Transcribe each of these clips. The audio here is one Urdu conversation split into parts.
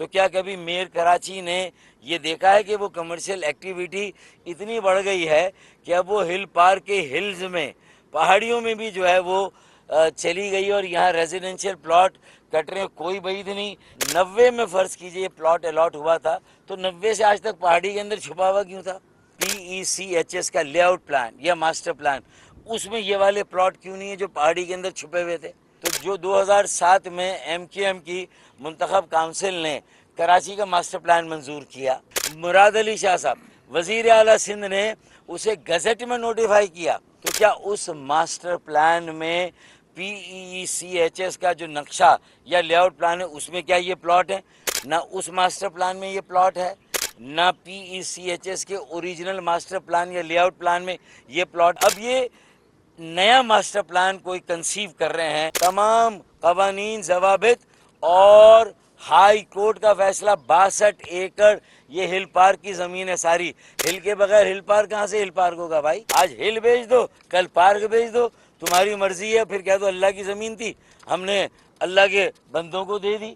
تو کیا کبھی میئر کراچی نے یہ دیکھا ہے کہ وہ کمرشل ایکٹیویٹی اتنی بڑھ گئی ہے کہ اب وہ ہل پارک کے ہلز میں پہاڑیوں میں بھی جو ہے وہ چلی گئی اور یہاں ریزیڈنشیل پلاٹ کٹ رہے ہیں. کوئی بعید نہیں. 90 میں فرض کیجئے یہ پلاٹ الاٹ ہوا تھا تو 90 سے آج تک پہاڑی کے اندر چھپا ہوا کیوں تھا؟ PECHS کا لے آؤٹ پلان یا ماسٹر پلان، اس میں یہ والے پلاٹ کیوں نہیں ہیں جو پہاڑی کے اندر چھپے ہوئے تھے؟ تو جو 2007 میں MQM کی منتخب کونسل نے کراچی کا ماسٹر پلان منظور کیا، مراد علی شاہ صاحب وزیر اعلیٰ سندھ نے اسے گزٹ میں نوٹیفائی کیا، تو کیا اس ماسٹر پلان میں PECHS کا جو نقشہ یا لے آؤٹ پلان ہے اس میں کیا یہ پلاٹ ہے؟ نہ اس ماسٹر پلان میں یہ پلاٹ ہے، نہ PECHS کے اوریجنل ماسٹر پلان یا لے آؤٹ پلان میں یہ پلاٹ. اب یہ نیا ماسٹر پلان کوئی کنسیو کر رہے ہیں، تمام قوانین، ضوابط اور ہائی کورٹ کا فیصلہ. 62 ایکڑ یہ ہل پارک کی زمین ہے ساری. ہل کے بغیر ہل پارک کہاں سے ہل پارک ہوگا بھائی؟ آج ہل بیچ دو، کل پارک بیچ دو، تمہاری مرضی ہے. پھر کہہ دو اللہ کی زمین تھی، ہم نے اللہ کے بندوں کو دے دی.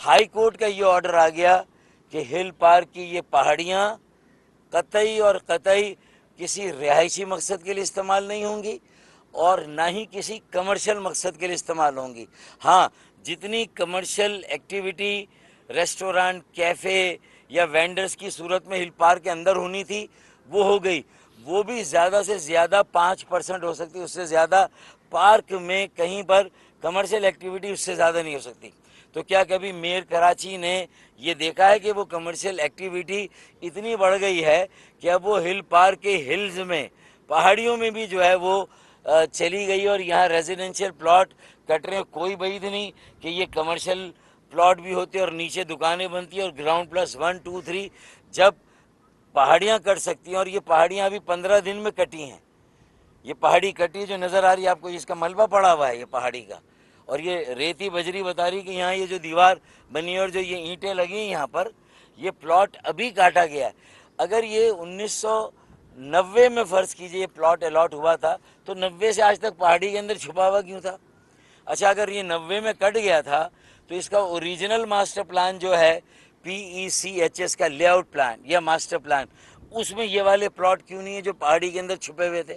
ہائی کورٹ کا یہ آرڈر آ گیا کہ ہل پارک کی یہ پہاڑیاں قطعی اور قطعی کسی رہائشی مقصد کے لیے استعمال نہیں ہوں گی اور نہ ہی کسی کمرشل مقصد کے لیے استعمال ہوں گی. ہاں، جتنی کمرشل ایکٹیویٹی ریسٹورانٹ، کیفے یا وینڈرز کی صورت میں ہل پارک کے اندر ہونی تھی وہ ہو گئی. وہ بھی زیادہ سے زیادہ 5% ہو سکتی، اس سے زیادہ پارک میں کہیں پر کمرشل ایکٹیویٹی اس سے زیادہ نہیں ہو سکتی. تو کیا کبھی میئر کراچی نے یہ دیکھا ہے کہ وہ کمرشل ایکٹیویٹی اتنی بڑھ گئی ہے کہ اب وہ ہل پارک کے ہلز میں پہاڑیوں میں بھی جو ہے وہ چلی گئی اور یہاں ریزیڈنشیل پلاٹ کٹ رہے ہیں؟ کوئی بعید نہیں کہ یہ کمرشل پلاٹ بھی ہوتے اور نیچے دکانیں بنتی اور گراؤنڈ پلس 1 2 3 جب پہاڑیاں کٹ سکتی ہیں. اور یہ پہاڑیاں ابھی 15 دن میں کٹی ہیں. یہ پہاڑی کٹی جو نظر آ رہی ہے آپ کو، اس کا ملبہ پڑا ہوا ہے یہ پہاڑی کا، اور یہ ریتی بجری بتا رہی کہ یہاں یہ جو دیوار بنی اور جو یہ اینٹیں لگی ہیں یہاں پر، یہ پلاٹ ابھی کاٹا گیا ہے. اگر یہ 1990 میں فرض کیجئے یہ پلاٹ الاٹ ہوا تھا تو 90 سے آج تک پہاڑی کے اندر چھپا ہوا کیوں تھا؟ اچھا، اگر یہ 90 میں کٹ گیا تھا تو اس کا اوریجنل ماسٹر پلان جو ہے PECHS کا لے آؤٹ پلان یا ماسٹر پلان، اس میں یہ والے پلاٹ کیوں نہیں ہیں جو پہاڑی کے اندر چھپے ہوئے تھے؟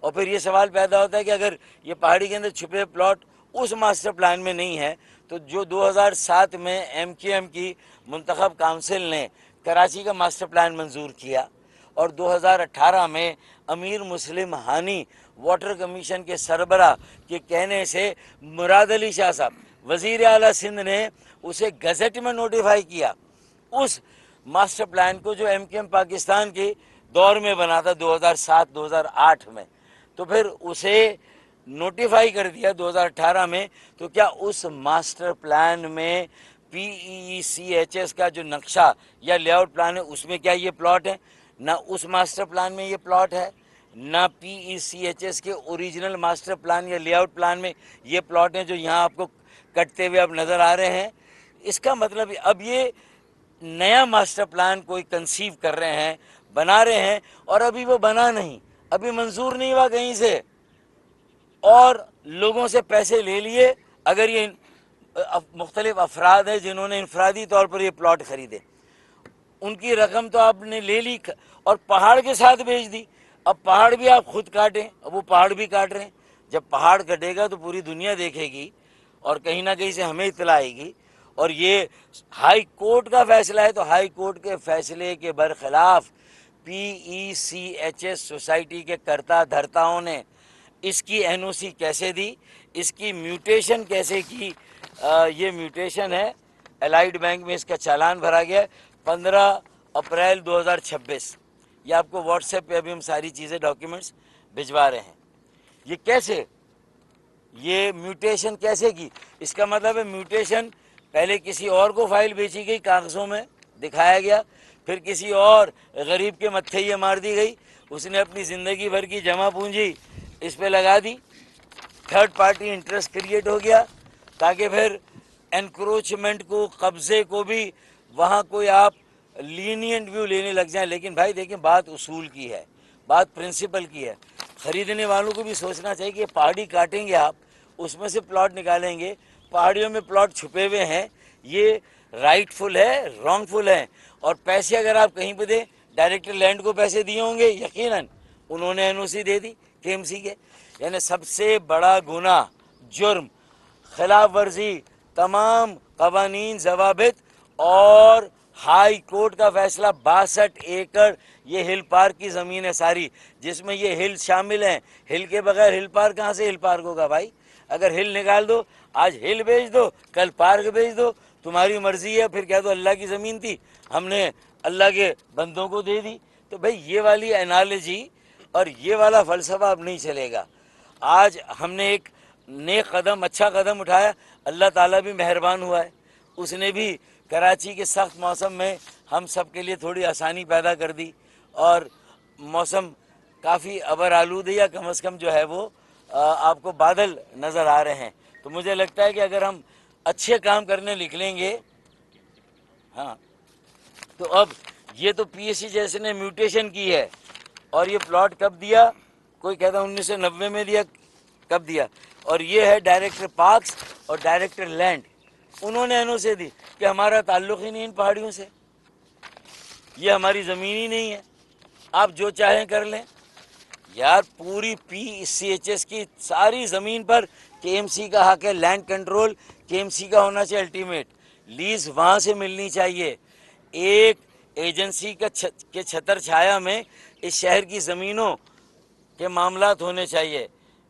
اور پھر یہ سوال پیدا ہوتا ہے کہ اگر یہ پہاڑی کے اندر چھپے پلاٹ اس ماسٹر پلان میں نہیں ہے تو جو 2007 میں MQM کی منتخب کونسل نے کراچی کا ماسٹر پلان منظور کیا اور 2018 میں امیر مسلم ہانی واٹر کمیشن کے سربراہ کے کہنے سے مراد علی شاہ صاحب وزیر اعلیٰ سندھ نے اسے گزٹ میں نوٹیفائی کیا، اس ماسٹر پلان کو جو MQM پاکستان کے دور میں بنا تھا 2007-2008 میں، تو پھر اسے نوٹیفائی کر دیا 2018 میں. تو کیا اس ماسٹر پلان میں PECHS کا جو نقشہ یا لے آؤٹ پلان ہے اس میں کیا یہ پلاٹ ہے؟ نہ اس ماسٹر پلان میں یہ پلاٹ ہے، نہ PECHS کے اوریجنل ماسٹر پلان یا لے آؤٹ پلان میں یہ پلاٹ ہیں جو یہاں آپ کو کٹتے ہوئے اب نظر آ رہے ہیں. اس کا مطلب اب یہ نیا ماسٹر پلان کوئی کنسیو کر رہے ہیں، بنا رہے ہیں، اور ابھی وہ بنا نہیں، ابھی منظور نہیں ہوا کہیں سے، اور لوگوں سے پیسے لے لیے. اگر یہ مختلف افراد ہیں جنہوں نے انفرادی طور پر یہ پلاٹ خریدے، ان کی رقم تو آپ نے لے لی اور پہاڑ کے ساتھ بیچ دی. اب پہاڑ بھی آپ خود کاٹیں، اب وہ پہاڑ بھی کاٹ رہے ہیں. جب پہاڑ کٹے گا تو پوری دنیا دیکھے گی اور کہیں نہ کہیں سے ہمیں اطلاع آئے گی. اور یہ ہائی کورٹ کا فیصلہ ہے تو ہائی کورٹ کے فیصلے کے برخلاف PECHS سوسائٹی کے کرتا دھرتاؤں نے اس کی NOC کیسے دی، اس کی میوٹیشن کیسے کی. یہ میوٹیشن ہے، الائیڈ بینک میں اس کا چالان بھرا گیا 15 اپریل 2026. یہ آپ کو واٹس ایپ پہ ابھی ہم ساری چیزیں ڈاکیومنٹس بھجوا رہے ہیں. یہ کیسے، یہ میوٹیشن کیسے کی؟ اس کا مطلب ہے میوٹیشن پہلے کسی اور کو فائل بیچی گئی، کاغذوں میں دکھایا گیا، پھر کسی اور غریب کے متھے یہ مار دی گئی، اس نے اپنی زندگی بھر کی جمع پونجی اس پہ لگا دی، تھرڈ پارٹی انٹرسٹ کریٹ ہو گیا تاکہ پھر انکروچمنٹ کو، قبضے کو بھی وہاں کوئی آپ لینینٹ ویو لینے لگ جائیں. لیکن بھائی دیکھیں، بات اصول کی ہے، بات پرنسپل کی ہے. خریدنے والوں کو بھی سوچنا چاہیے کہ پہاڑی کاٹیں گے آپ، اس میں سے پلاٹ نکالیں گے، پہاڑیوں میں پلاٹ چھپے ہوئے ہیں، یہ رائٹ فل ہے، رانگ فل ہے. اور پیسے اگر آپ کہیں پہ دیں، ڈائریکٹر لینڈ کو پیسے دیے ہوں گے یقیناً، انہوں نے این او سی دے دی کے ایم سی کے. یعنی سب سے بڑا گناہ، جرم، خلاف ورزی تمام قوانین، ضوابط اور ہائی کورٹ کا فیصلہ 62 ایکڑ یہ ہل پارک کی زمین ہے ساری، جس میں یہ ہل شامل ہیں. ہل کے بغیر ہل پارک کہاں سے ہل پارک ہوگا بھائی؟ اگر ہل نکال دو، آج ہل بیچ دو، کل پارک بیچ دو، تمہاری مرضی ہے. پھر کہہ دو اللہ کی زمین تھی، ہم نے اللہ کے بندوں کو دے دی. تو بھائی یہ والی انالوجی اور یہ والا فلسفہ اب نہیں چلے گا. آج ہم نے ایک نیک قدم، اچھا قدم اٹھایا، اللہ تعالیٰ بھی مہربان ہوا ہے. اس نے بھی کراچی کے سخت موسم میں ہم سب کے لیے تھوڑی آسانی پیدا کر دی، اور موسم کافی ابر آلود ہے، یا کم از کم جو ہے وہ آپ کو بادل نظر آ رہے ہیں. تو مجھے لگتا ہے کہ اگر ہم اچھے کام کرنے نکلیں گے. ہاں، تو اب یہ تو پی ایس سی جیسے نے میوٹیشن کی ہے. اور یہ پلاٹ کب دیا؟ کوئی کہتا ہے 1990 میں دیا، کب دیا؟ اور یہ ہے ڈائریکٹر پارکس اور ڈائریکٹر لینڈ، انہوں نے انہوں سے دی کہ ہمارا تعلق ہی نہیں ان پہاڑیوں سے، یہ ہماری زمین ہی نہیں ہے، آپ جو چاہیں کر لیں. یار پوری پی سی ایچ ایس کی ساری زمین پر کے ایم سی کا حق ہے. لینڈ کنٹرول کے ایم سی کا ہونا چاہیے، الٹیمیٹ لیز وہاں سے ملنی چاہیے. ایک ایجنسی کے چھتر چھایا میں اس شہر کی زمینوں کے معاملات ہونے چاہیے.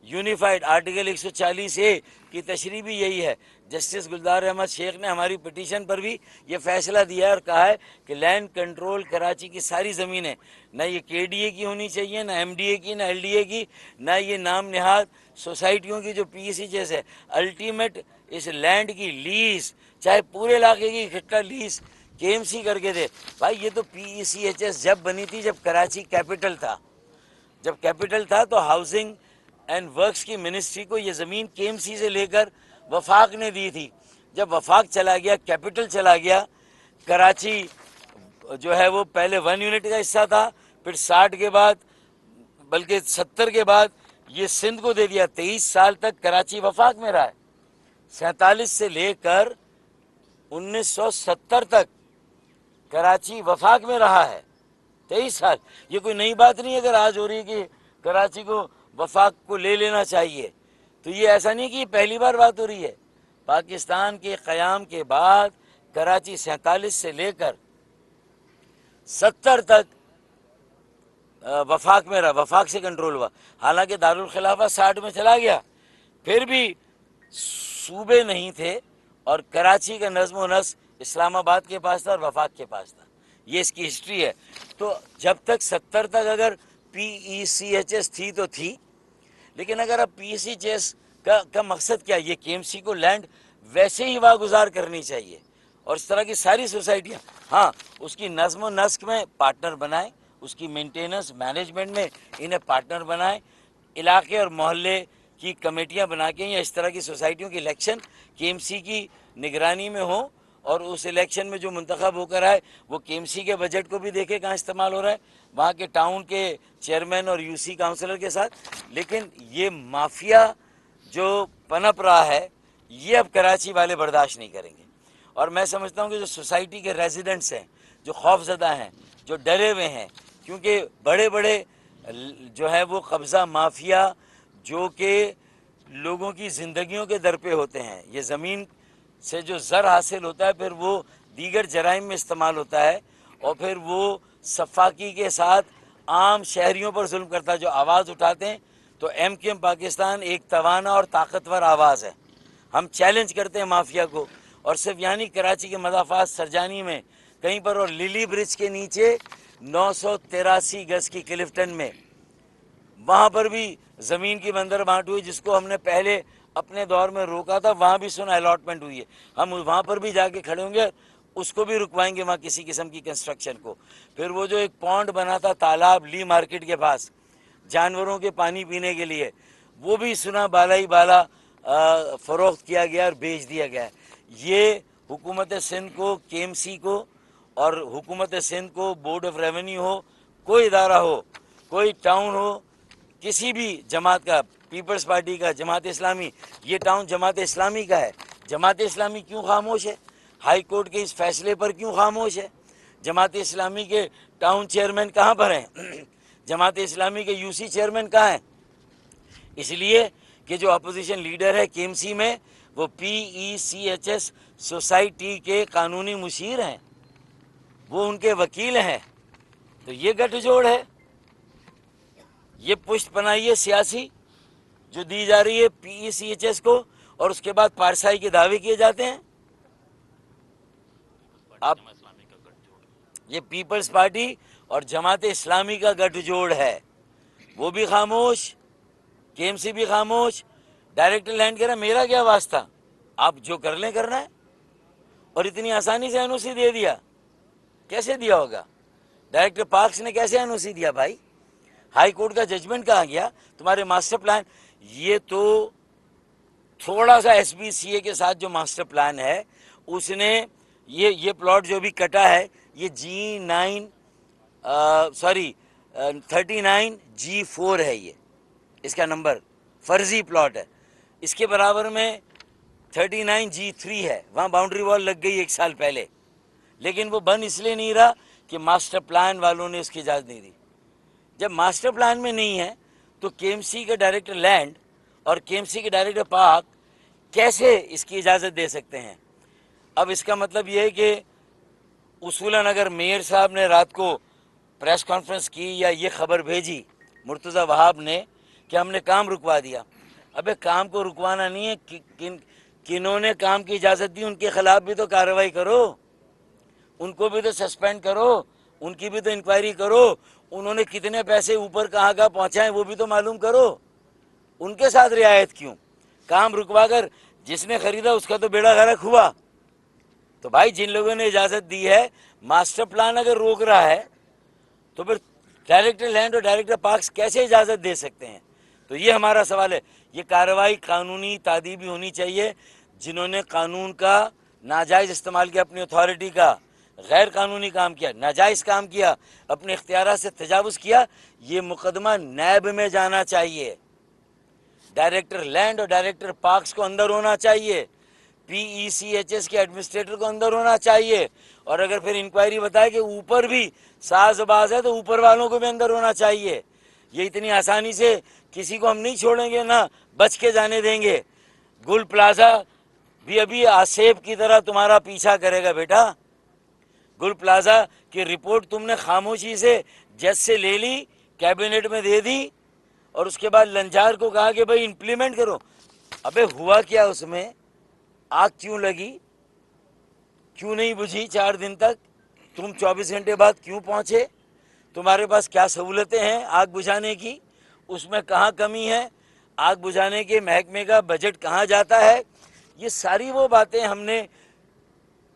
یونیفائڈ آرٹیکل 140A کی تشریح بھی یہی ہے. جسٹس گلزار احمد شیخ نے ہماری پٹیشن پر بھی یہ فیصلہ دیا ہے اور کہا ہے کہ لینڈ کنٹرول کراچی کی ساری زمینیں، نہ یہ کے ڈی اے کی ہونی چاہیے، نہ ایم ڈی اے کی، نہ ایل ڈی اے کی، نہ یہ نام نہاد سوسائٹیوں کی جو پی سی جیسے. الٹیمیٹ اس لینڈ کی لیز، چاہے پورے علاقے کی اکٹھا لیز کے ایم سی کر کے دے. بھائی یہ تو پی سی ایچ ایس جب بنی تھی جب کراچی کیپٹل تھا، جب کیپٹل تھا تو ہاؤسنگ اینڈ ورکس کی منسٹری کو یہ زمین کے ایم سی سے لے کر وفاق نے دی تھی. جب وفاق چلا گیا، کیپٹل چلا گیا، کراچی جو ہے وہ پہلے 1 یونٹ کا حصہ تھا، پھر 60 کے بعد، بلکہ 70 کے بعد یہ سندھ کو دے دیا. 23 سال تک کراچی وفاق میں رہا ہے. 47 سے لے کر 1970 تک کراچی وفاق میں رہا ہے. 23 سال. یہ کوئی نئی بات نہیں اگر آج ہو رہی ہے کہ کراچی کو وفاق کو لے لینا چاہیے. تو یہ ایسا نہیں کہ یہ پہلی بار بات ہو رہی ہے. پاکستان کے قیام کے بعد کراچی 47 سے لے کر 70 تک وفاق میں رہا، وفاق سے کنٹرول ہوا. حالانکہ دارالخلافہ 60 میں چلا گیا، پھر بھی صوبے نہیں تھے، اور کراچی کا نظم و نسق اسلام آباد کے پاس تھا اور وفاق کے پاس تھا. یہ اس کی ہسٹری ہے. تو جب تک 70 تک اگر پی ای سی ایچ ایس تھی تو تھی، لیکن اگر اب پی ای سی ایچ ایس کا مقصد کیا؟ یہ کے ایم سی کو لینڈ ویسے ہی واگزار کرنی چاہیے، اور اس طرح کی ساری سوسائٹیاں، ہاں اس کی نظم و نسق میں پارٹنر بنائیں، اس کی مینٹیننس مینجمنٹ میں انہیں پارٹنر بنائیں. علاقے اور محلے کی کمیٹیاں بنا کے یا اس طرح کی سوسائٹیوں کی الیکشن کے ایم سی کی نگرانی میں ہوں، اور اس الیکشن میں جو منتخب ہو کر آئے وہ کے ایم سی کے بجٹ کو بھی دیکھے کہاں استعمال ہو رہا ہے، وہاں کے ٹاؤن کے چیئرمین اور یو سی کاؤنسلر کے ساتھ. لیکن یہ مافیا جو پنپ رہا ہے یہ اب کراچی والے برداشت نہیں کریں گے. اور میں سمجھتا ہوں کہ جو سوسائٹی کے ریزیڈنٹس ہیں، جو خوف زدہ ہیں، جو ڈرے ہوئے ہیں، کیونکہ بڑے بڑے جو ہے وہ قبضہ مافیا جو کہ لوگوں کی زندگیوں کے در پہ ہوتے ہیں، یہ زمین سے جو زر حاصل ہوتا ہے پھر وہ دیگر جرائم میں استعمال ہوتا ہے، اور پھر وہ صفاقی کے ساتھ عام شہریوں پر ظلم کرتا ہے جو آواز اٹھاتے ہیں. تو ایم کیو ایم پاکستان ایک توانا اور طاقتور آواز ہے. ہم چیلنج کرتے ہیں مافیا کو، اور صرف یعنی کراچی کے مضافات سرجانی میں کہیں پر، اور للی برج کے نیچے 983 گز کی کلفٹن میں، وہاں پر بھی زمین کی بندر بانٹ ہوئی، جس کو ہم نے پہلے اپنے دور میں روکا تھا. وہاں بھی سنا الاٹمنٹ ہوئی ہے، ہم وہاں پر بھی جا کے کھڑے ہوں گے، اس کو بھی رکوائیں گے وہاں کسی قسم کی کنسٹرکشن کو. پھر وہ جو ایک پونڈ بنا تھا تالاب لی مارکیٹ کے پاس جانوروں کے پانی پینے کے لیے، وہ بھی سنا بالا ہی بالا فروخت کیا گیا اور بیچ دیا گیا. یہ حکومت سندھ کو، کے ایم سی کو، اور حکومت سندھ کو، بورڈ آف ریونیو ہو، کوئی ادارہ ہو، کوئی ٹاؤن ہو، کسی بھی جماعت کا، پیپلز پارٹی کا، جماعت اسلامی، یہ ٹاؤن جماعت اسلامی کا ہے. جماعت اسلامی کیوں خاموش ہے؟ ہائی کورٹ کے اس فیصلے پر کیوں خاموش ہے؟ جماعت اسلامی کے ٹاؤن چیئرمین کہاں پر ہیں؟ جماعت اسلامی کے یو سی چیئرمین کہاں ہیں؟ اس لیے کہ جو اپوزیشن لیڈر ہے کے ایم سی میں، وہ PECHS سوسائٹی کے قانونی مشیر ہیں، وہ ان کے وکیل ہیں۔ تو یہ گٹھ جوڑ ہے، یہ پشت پناہی ہے سیاسی جو دی جا رہی ہے PECHS کو، اور اس کے بعد پارسائی کے دعوے کیے جاتے ہیں۔ آپ یہ پیپلز پارٹی اور جماعت اسلامی کا گٹھ جوڑ ہے، وہ بھی خاموش، کے ایم سی بھی خاموش۔ ڈائریکٹر لینڈ کہہ رہا میرا کیا واسطہ، آپ جو کر لیں کرنا ہے، اور اتنی آسانی سے NOC دے دیا، کیسے دیا ہوگا؟ ڈائریکٹر پارکس نے کیسے NOC دیا بھائی؟ ہائی کورٹ کا ججمنٹ کہاں گیا؟ تمہارے ماسٹر پلان، یہ تو تھوڑا سا SPCA کے ساتھ جو ماسٹر پلان ہے اس نے یہ پلاٹ جو بھی کٹا ہے، یہ G39G4 ہے، یہ اس کا نمبر فرضی پلاٹ ہے۔ اس کے برابر میں 39G3 ہے، وہاں باؤنڈری وال لگ گئی 1 سال پہلے، لیکن وہ بن اس لیے نہیں رہا کہ ماسٹر پلان والوں نے اس کی اجازت نہیں دی۔ جب ماسٹر پلان میں نہیں ہے تو کے ایم سی کے ڈائریکٹر لینڈ اور کے ایم سی کے ڈائریکٹر پارک کیسے اس کی اجازت دے سکتے ہیں؟ اب اس کا مطلب یہ ہے کہ اصولاً اگر میئر صاحب نے رات کو پریس کانفرنس کی یا یہ خبر بھیجی مرتضی وہاب نے کہ ہم نے کام رکوا دیا، ابے کام کو رکوانا نہیں ہے، کنہوں نے کام کی اجازت دی ان کے خلاف بھی تو کارروائی کرو، ان کو بھی تو سسپینڈ کرو، ان کی بھی تو انکوائری کرو، انہوں نے کتنے پیسے اوپر کہاں پہنچائے وہ بھی تو معلوم کرو۔ ان کے ساتھ رعایت کیوں؟ کام رکوا کر جس نے خریدا اس کا تو بیڑا غرق ہوا۔ تو بھائی جن لوگوں نے اجازت دی ہے، ماسٹر پلان اگر روک رہا ہے تو پھر ڈائریکٹر لینڈ اور ڈائریکٹر پارکس کیسے اجازت دے سکتے ہیں؟ تو یہ ہمارا سوال ہے۔ یہ کارروائی قانونی تادیبی ہونی چاہیے۔ جنہوں نے قانون کا ناجائز استعمال کیا، اپنی اتھارٹی کا غیر قانونی کام کیا، ناجائز کام کیا، اپنے اختیارات سے تجاوز کیا، یہ مقدمہ نیب میں جانا چاہیے۔ ڈائریکٹر لینڈ اور ڈائریکٹر پارکس کو اندر ہونا چاہیے، PECHS کے ایڈمنسٹریٹر کو اندر ہونا چاہیے، اور اگر پھر انکوائری بتائے کہ اوپر بھی ساز باز ہے تو اوپر والوں کو بھی اندر ہونا چاہیے۔ یہ اتنی آسانی سے کسی کو ہم نہیں چھوڑیں گے، نہ بچ کے جانے دیں گے۔ گل پلازا بھی ابھی آسیب کی طرح تمہارا پیچھا کرے گا بیٹا۔ گل پلازا کی رپورٹ تم نے خاموشی سے جج سے لے لی، کیبنٹ میں دے دی، اور اس کے بعد لنچار کو کہا کہ بھائی امپلیمنٹ کرو۔ ابے ہوا کیا اس میں؟ آگ کیوں لگی؟ کیوں نہیں بجھی 4 دن تک؟ تم 24 گھنٹے بعد کیوں پہنچے؟ تمہارے پاس کیا سہولتیں ہیں آگ بجھانے کی؟ اس میں کہاں کمی ہے؟ آگ بجھانے کے محکمے کا بجٹ کہاں جاتا ہے؟ یہ ساری وہ باتیں ہم نے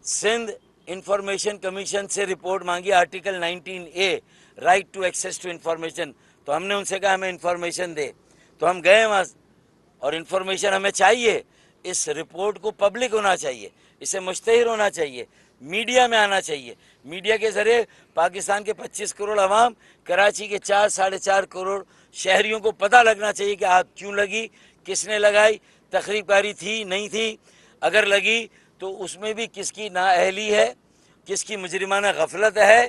سندھ انفارمیشن کمیشن سے رپورٹ مانگی، article 19A right to access to information, تو ہم نے ان سے کہا ہمیں انفارمیشن دے، تو ہم گئے وہاں، اور انفارمیشن ہمیں چاہیے۔ اس رپورٹ کو پبلک ہونا چاہیے، اسے مشتہر ہونا چاہیے، میڈیا میں آنا چاہیے۔ میڈیا کے ذریعے پاکستان کے 25 کروڑ عوام، کراچی کے 4-4.5 کروڑ شہریوں کو پتہ لگنا چاہیے کہ آگ کیوں لگی، کس نے لگائی، تخریب کاری تھی نہیں تھی، اگر لگی تو اس میں بھی کس کی نااہلی ہے، کس کی مجرمانہ غفلت ہے،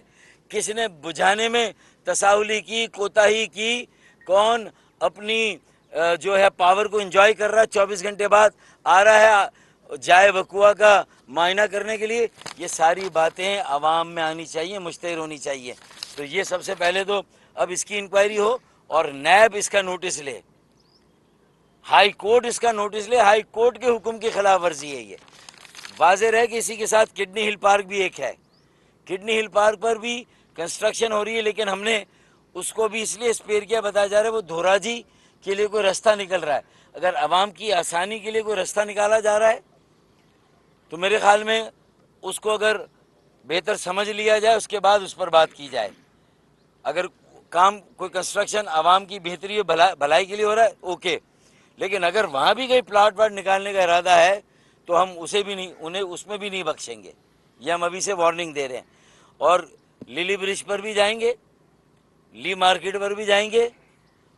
کس نے بجھانے میں تساہلی کی، کوتاہی کی، کون اپنی جو ہے پاور کو انجوائے کر رہا ہے، 24 گھنٹے بعد آ رہا ہے جائے وقوع کا معائنہ کرنے کے لیے۔ یہ ساری باتیں عوام میں آنی چاہیے، مشتہر ہونی چاہیے۔ تو یہ سب سے پہلے تو اب اس کی انکوائری ہو، اور نیب اس کا نوٹس لے، ہائی کورٹ اس کا نوٹس لے۔ ہائی کورٹ کے حکم کی خلاف ورزی ہے یہ۔ واضح رہے کہ اسی کے ساتھ کڈنی ہل پارک بھی ایک ہے، کڈنی ہل پارک پر بھی کنسٹرکشن ہو رہی ہے، لیکن ہم نے اس کو بھی اس لیے اسپیئر کیا، بتایا جا رہا ہے وہ دھوراجی کے لیے کوئی رستہ نکل رہا ہے۔ اگر عوام کی آسانی کے لیے کوئی رستہ نکالا جا رہا ہے تو میرے خیال میں اس کو اگر بہتر سمجھ لیا جائے، اس کے بعد اس پر بات کی جائے۔ اگر کام کوئی کنسٹرکشن عوام کی بہتری بھلائی کے لیے ہو رہا ہے اوکے، لیکن اگر وہاں بھی کوئی پلاٹ نکالنے کا ارادہ ہے تو ہم اسے بھی نہیں، انہیں اس میں بھی نہیں بخشیں گے۔ یہ ہم ابھی سے وارننگ دے رہے ہیں۔ اور للی برج پر بھی جائیں گے، لی مارکیٹ پر بھی جائیں گے،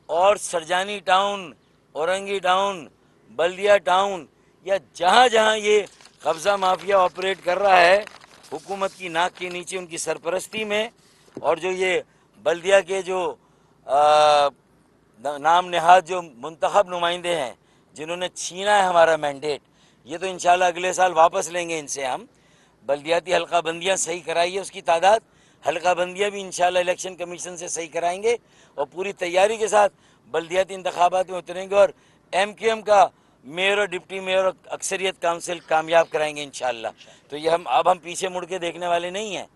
اور سرجانی ٹاؤن، اورنگی ٹاؤن، بلدیہ ٹاؤن، یا جہاں جہاں یہ قبضہ مافیا آپریٹ کر رہا ہے حکومت کی ناک کے نیچے ان کی سرپرستی میں، اور جو یہ بلدیہ کے جو نام نہاد جو منتخب نمائندے ہیں جنہوں نے چھینا ہے ہمارا مینڈیٹ، یہ تو انشاءاللہ اگلے سال واپس لیں گے ان سے ہم۔ بلدیاتی حلقہ بندیاں صحیح کرائیے، اس کی تعداد، حلقہ بندیاں بھی انشاءاللہ الیکشن کمیشن سے صحیح کرائیں گے، اور پوری تیاری کے ساتھ بلدیاتی انتخابات میں اتریں گے، اور ایم کیو ایم کا میئر اور ڈپٹی میئر اور اکثریت کونسل کامیاب کرائیں گے انشاءاللہ۔ تو یہ اب ہم پیچھے مڑ کے دیکھنے والے نہیں ہیں۔